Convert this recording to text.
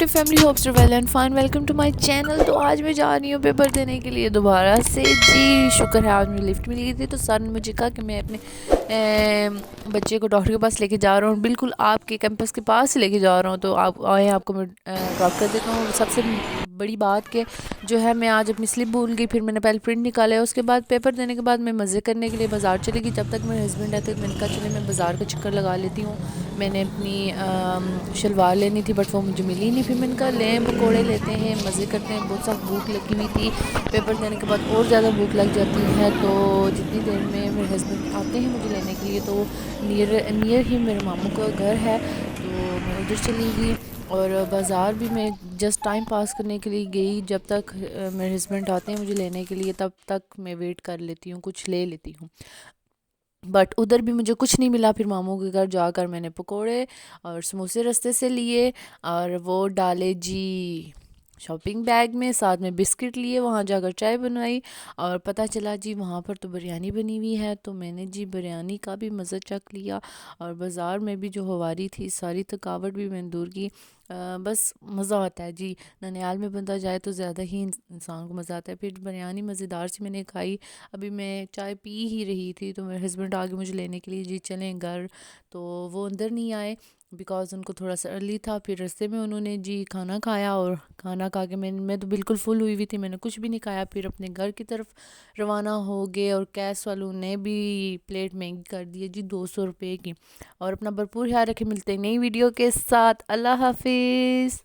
My family, hopes well and fine. Welcome to my channel. तो आज मैं जा रही हूँ पेपर देने के लिए दोबारा से जी। शुक्र है आज मुझे लिफ्ट मिल गई थी। तो सर ने मुझे कहा कि मैं अपने बच्चे को डॉक्टर के पास लेके जा रहा हूँ, बिल्कुल आपके कैंपस के पास ही लेके जा रहा हूँ। तो आप आए, आपको मैं ड्रॉप कर देता हूँ। सबसे बड़ी बात कि जो है मैं आज अपनी स्लिप भूल गई, फिर मैंने पहले प्रिंट निकाला है। उसके बाद पेपर देने के बाद मैं मज़े करने के लिए बाज़ार चली गई। जब तक मेरे हस्बैंड आते मैंने कहा चले मैं बाज़ार का चक्कर लगा लेती हूँ। मैंने अपनी शलवार लेनी थी बट वो मुझे मिली नहीं। फिर मैंने कहा लें पकोड़े लेते हैं, मज़े करते हैं। बहुत सख्त भूख लगी हुई थी, पेपर देने के बाद और ज़्यादा भूख लग जाती है। तो जितनी देर में मेरे हस्बैंड आते हैं मुझे लेने के लिए, तो नियर नियर ही मेरे मामू का घर है, तो मैं उधर चली गई। और बाज़ार भी मैं जस्ट टाइम पास करने के लिए गई। जब तक मेरे हस्बैंड आते हैं मुझे लेने के लिए, तब तक मैं वेट कर लेती हूँ, कुछ ले लेती हूँ। बट उधर भी मुझे कुछ नहीं मिला। फिर मामू के घर जाकर मैंने पकोड़े और समोसे रास्ते से लिए और वो डाले जी शॉपिंग बैग में, साथ में बिस्किट लिए। वहाँ जाकर चाय बनवाई और पता चला जी वहाँ पर तो बिरयानी बनी हुई है। तो मैंने जी बिरयानी का भी मज़ा चख लिया और बाज़ार में भी जो हवारी थी सारी थकावट भी मैंने दूर की। बस मज़ा आता है जी। ननिहाल में बंदा जाए तो ज़्यादा ही इंसान को मज़ा आता है। फिर बिरयानी मज़ेदार सी मैंने खाई। अभी मैं चाय पी ही रही थी तो मेरे हस्बैंड आगे मुझे लेने के लिए जी चलें घर। तो वो अंदर नहीं आए बिकॉज़ उनको थोड़ा सा अर्ली था। फिर रास्ते में उन्होंने जी खाना खाया और खाना खा के मैं तो बिल्कुल फुल हुई हुई थी, मैंने कुछ भी नहीं खाया। फिर अपने घर की तरफ रवाना हो गए और कैश वालों ने भी प्लेट महंगी कर दी है जी, 200 रुपये की। और अपना भरपूर ख्याल रखें, मिलते हैं नई वीडियो के साथ। अल्लाह हाफिज़।